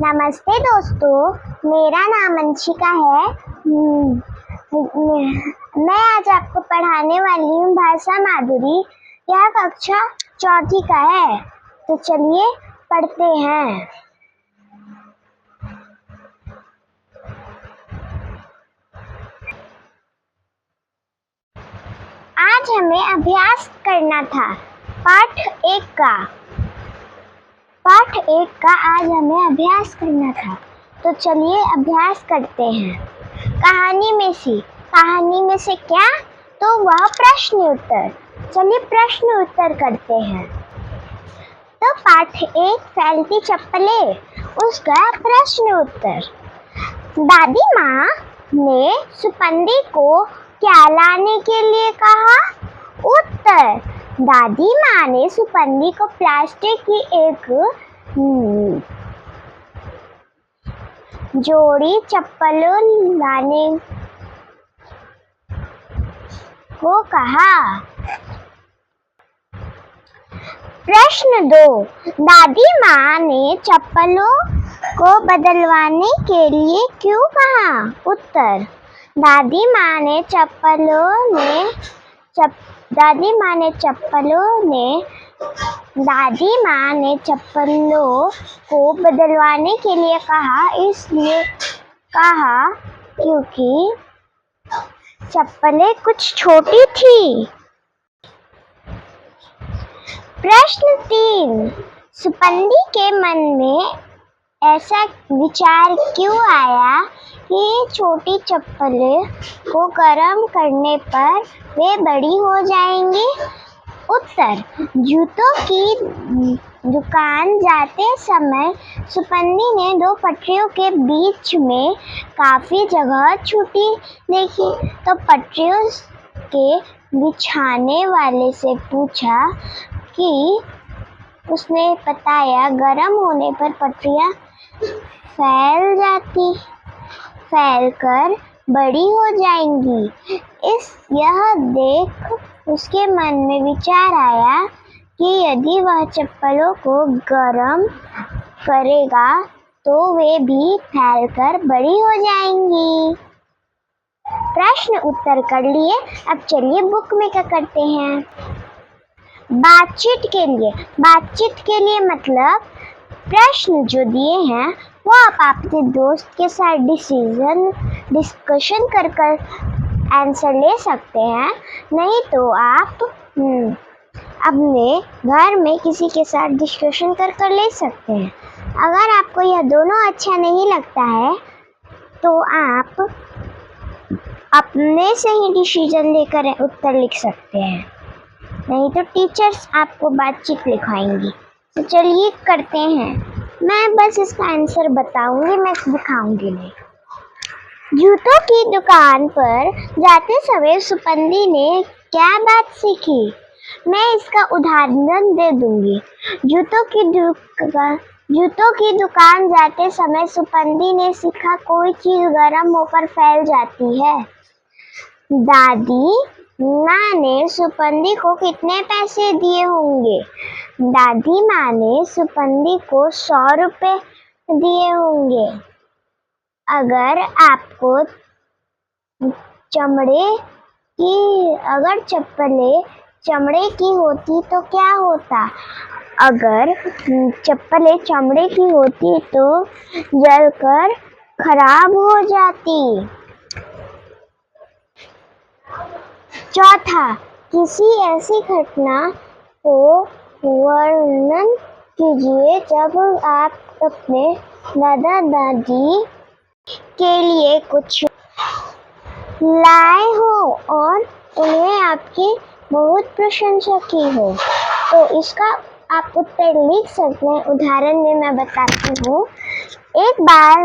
नमस्ते दोस्तों, मेरा नाम अंशिका है। मैं आज आपको पढ़ाने वाली हूँ भाषा माधुरी। यह कक्षा चौथी का है, तो चलिए पढ़ते हैं। आज हमें अभ्यास करना था पाठ एक का आज हमें अभ्यास करना था, तो चलिए अभ्यास करते हैं। कहानी में से क्या? तो वह प्रश्न उत्तर। चलिए प्रश्न उत्तर करते हैं। तो पाठ एक, फैलती चप्पलें, उसका प्रश्न उत्तर। दादी माँ ने सुपंदी को क्या लाने के लिए कहा? उत्तर, दादी माँ ने सुपंदी को प्लास्टिक की एक जोड़ी चप्पलों लाने को कहा। प्रश्न दो, दादी माँ ने चप्पलों को बदलवाने के लिए क्यों कहा? उत्तर, दादी माँ ने चप्पलों को बदलवाने के लिए कहा, इसलिए कहा क्योंकि चप्पलें कुछ छोटी थी। प्रश्न 3, सुपंदी के मन में ऐसा विचार क्यों आया कि छोटी चप्पलें को गर्म करने पर वे बड़ी हो जाएंगी? उत्तर, जूतों की दुकान जाते समय सुपंदी ने दो पटरियों के बीच में काफी जगह छूटी देखी, तो पटरियों के बिछाने वाले से पूछा कि उसने बताया गर्म होने पर पटरियां फैलकर बड़ी हो जाएंगी। यह देख उसके मन में विचार आया कि यदि वह चप्पलों को गर्म करेगा तो वे भी फैलकर बड़ी हो जाएंगी। प्रश्न उत्तर कर लिए। अब चलिए बुक में क्या करते हैं। बातचीत के लिए मतलब प्रश्न जो दिए हैं वो आप अपने दोस्त के साथ डिस्कशन कर आंसर ले सकते हैं, नहीं तो आप अपने घर में किसी के साथ डिस्कशन कर ले सकते हैं। अगर आपको यह दोनों अच्छा नहीं लगता है तो आप अपने से ही डिसीजन लेकर उत्तर लिख सकते हैं, नहीं तो टीचर्स आपको बातचीत लिखवाएंगी। तो चलिए करते हैं। मैं बस इसका आंसर बताऊंगी, मैं दिखाऊंगी नहीं। जूतों की दुकान पर जाते समय सुपंदी ने क्या बात सीखी? मैं इसका उदाहरण दे दूंगी। जूतों की दुकान जाते समय सुपंदी ने सीखा कोई चीज गर्म होकर फैल जाती है। दादी माँ ने सुपंदी को कितने पैसे दिए होंगे? दादी माँ ने सुपंदी को 100 रुपए दिए होंगे। अगर चप्पलें चमड़े की होती तो क्या होता? अगर चप्पलें चमड़े की होती तो जलकर खराब हो जाती। चौथा, किसी ऐसी घटना को वर्णन कीजिए जब आप अपने दादा दादी के लिए कुछ लाए हो और उन्हें आपकी बहुत प्रशंसा की हो। तो इसका आप उत्तर लिख सकते हैं। उदाहरण में मैं बताती हूँ। एक बार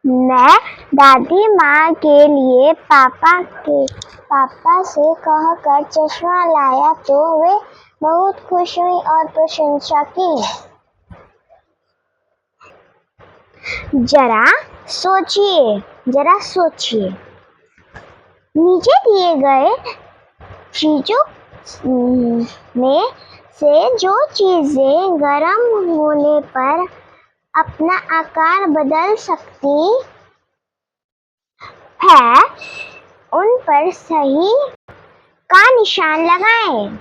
मैं दादी माँ के लिए पापा से कहकर चश्मा लाया तो वे बहुत खुश हुई और प्रशंसा की। जरा सोचिए, नीचे दिए गए चीजों में से जो चीजें गर्म होने पर अपना आकार बदल सकती है, उन पर सही का निशान लगाएं।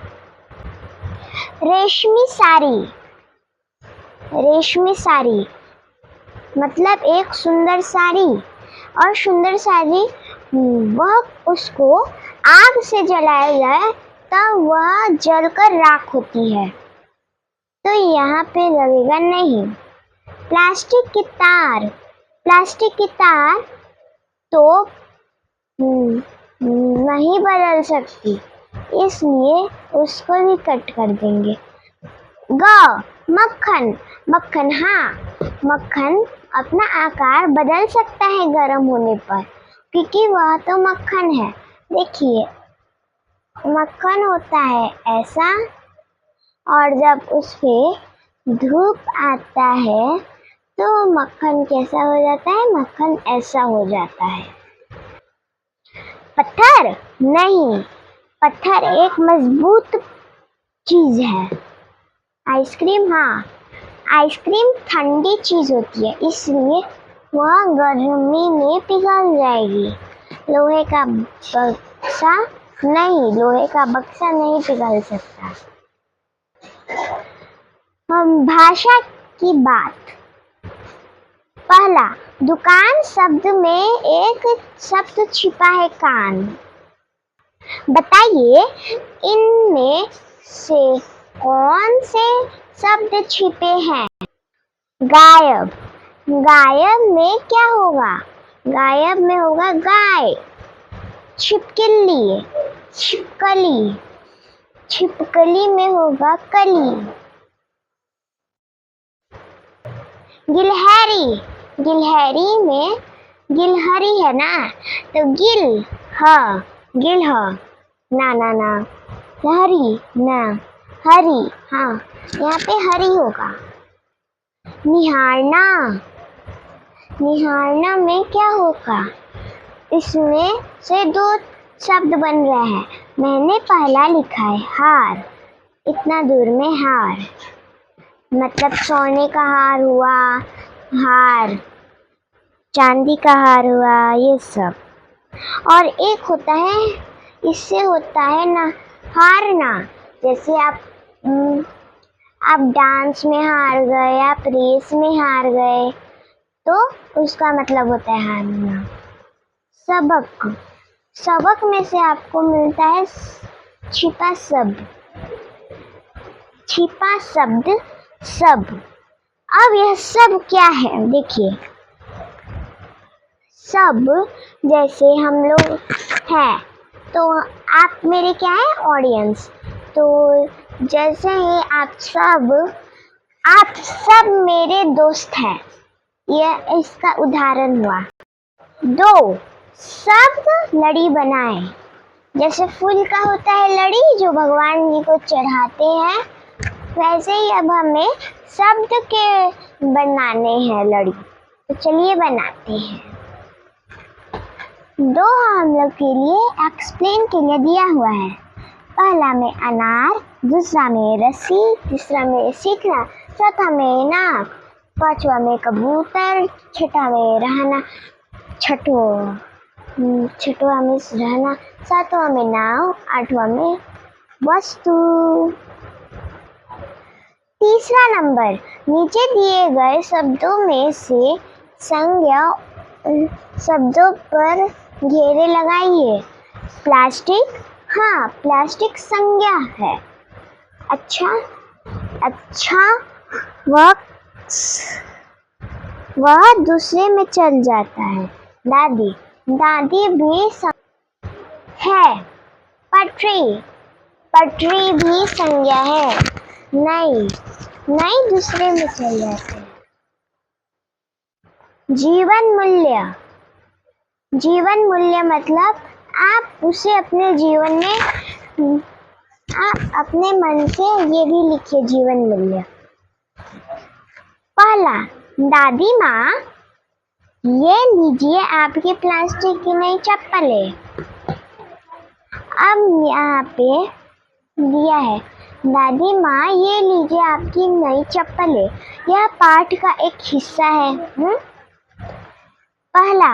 रेशमी साड़ी, रेशमी साड़ी मतलब एक सुंदर साड़ी, और सुंदर साड़ी वह उसको आग से जलाया जाए तब वह जलकर राख होती है, तो यहाँ पे लगेगा नहीं। प्लास्टिक की तार, प्लास्टिक की तार तो नहीं बदल सकती, इसलिए उसको भी कट कर देंगे। मक्खन, मक्खन हाँ, मक्खन अपना आकार बदल सकता है गर्म होने पर, क्योंकि वह तो मक्खन है। देखिए मक्खन होता है ऐसा, और जब उस पे धूप आता है तो मक्खन कैसा हो जाता है, मक्खन ऐसा हो जाता है। पत्थर नहीं, पत्थर एक मजबूत चीज है। आइसक्रीम हाँ, आइसक्रीम ठंडी चीज होती है, इसलिए वह गर्मी में पिघल जाएगी। लोहे का बक्सा नहीं, लोहे का बक्सा नहीं पिघल सकता। भाषा की बात। पहला, दुकान शब्द में एक शब्द छिपा है कान। बताइए इनमें से कौन से शब्द छिपे हैं? गायब, गायब में क्या होगा? गायब में होगा गाय। छिपकली, छिपकली, छिपकली में होगा कली। गिलहरी, गिलहरी में गिलहरी है ना, तो गिल हाँ, गिल हाँ, ना ना ना, हरी ना, हरी हाँ, यहाँ पे हरी होगा। निहारना, निहारना में क्या होगा? इसमें से दो शब्द बन रहे हैं, मैंने पहला लिखा है हार, इतना दूर में हार, मतलब सोने का हार हुआ, हार चांदी का हार हुआ, ये सब। और एक होता है, इससे होता है ना हारना, जैसे आप डांस में हार गए, आप रेस में हार गए, तो उसका मतलब होता है हारना। सबक, सबक में से आपको मिलता है छिपा शब्द, छिपा शब्द सब। अब यह सब क्या है? देखिए सब, जैसे हम लोग हैं, तो आप मेरे क्या है ऑडियंस, तो जैसे ही आप सब मेरे दोस्त हैं, यह इसका उदाहरण हुआ। दो, शब्द लड़ी बनाए, जैसे फूल का होता है लड़ी जो भगवान जी को चढ़ाते हैं, वैसे ही अब हमें शब्द के बनाने हैं लड़ी, तो चलिए बनाते हैं। दो हम लोग के लिए एक्सप्लेन के लिए दिया हुआ है। पहला में अनार, दूसरा में रस्सी, तीसरा में सीखना, चौथा में नाक, पांचवा में कबूतर, छठा में रहना, छठवा में रहना, सातवां में नाव, आठवां में वस्तु। तीसरा नंबर, नीचे दिए गए शब्दों में से संज्ञा शब्दों पर घेरे लगाइए। प्लास्टिक हाँ, प्लास्टिक संज्ञा है। अच्छा, अच्छा वह दूसरे में चल जाता है। दादी, दादी भी है। पटरी, पटरी भी संज्ञा है। नहीं, नहीं दूसरे में चल जाते हैं। जीवन मूल्य, जीवन मूल्य मतलब आप उसे अपने जीवन में, आप अपने मन से ये भी लिखिए जीवन मूल्य। पहला, दादी माँ ये लीजिए आपकी प्लास्टिक की नई चप्पलें। अब यहाँ पे दिया है दादी माँ, ये लीजिए आपकी नई चप्पलें। यह पाठ का एक हिस्सा है। पहला,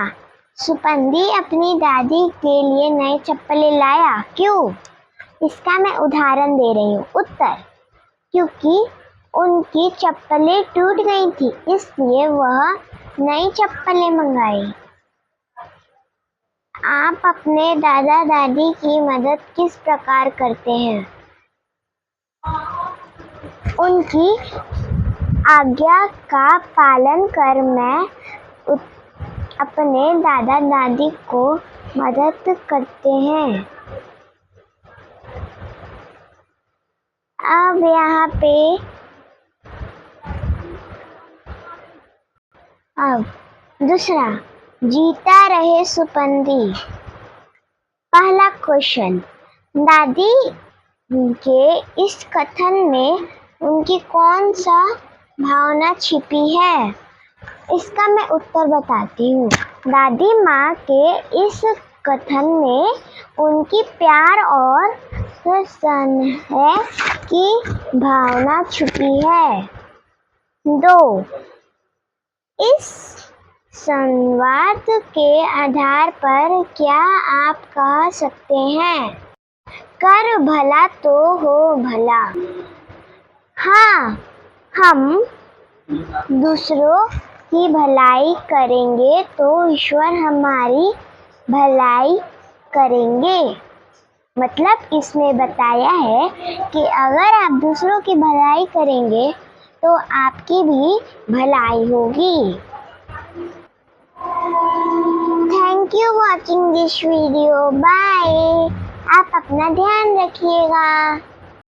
सुपंदी अपनी दादी के लिए नई चप्पलें लाया। क्यों? इसका मैं उदाहरण दे रही हूँ। उत्तर, क्योंकि उनकी चप्पलें टूट गई थी, इसलिए वह नई चप्पलें मंगाई। आप अपने दादा दादी की मदद किस प्रकार करते हैं? उनकी आज्ञा का पालन कर मैं अपने दादा दादी को मदद करते हैं। अब यहाँ पे दूसरा, जीता रहे सुपंदी। पहला क्वेश्चन, दादी के इस कथन में उनकी कौन सा भावना छिपी है? इसका मैं उत्तर बताती हूँ। दादी माँ के इस कथन में उनकी प्यार और स्नेह की भावना छुपी है। 2, इस संवाद के आधार पर क्या आप कह सकते हैं, कर भला तो हो भला? हाँ, हम दूसरों की भलाई करेंगे तो ईश्वर हमारी भलाई करेंगे। मतलब इसमें बताया है कि अगर आप दूसरों की भलाई करेंगे तो आपकी भी भलाई होगी। Thank you watching this video. Bye. आप अपना ध्यान रखिएगा।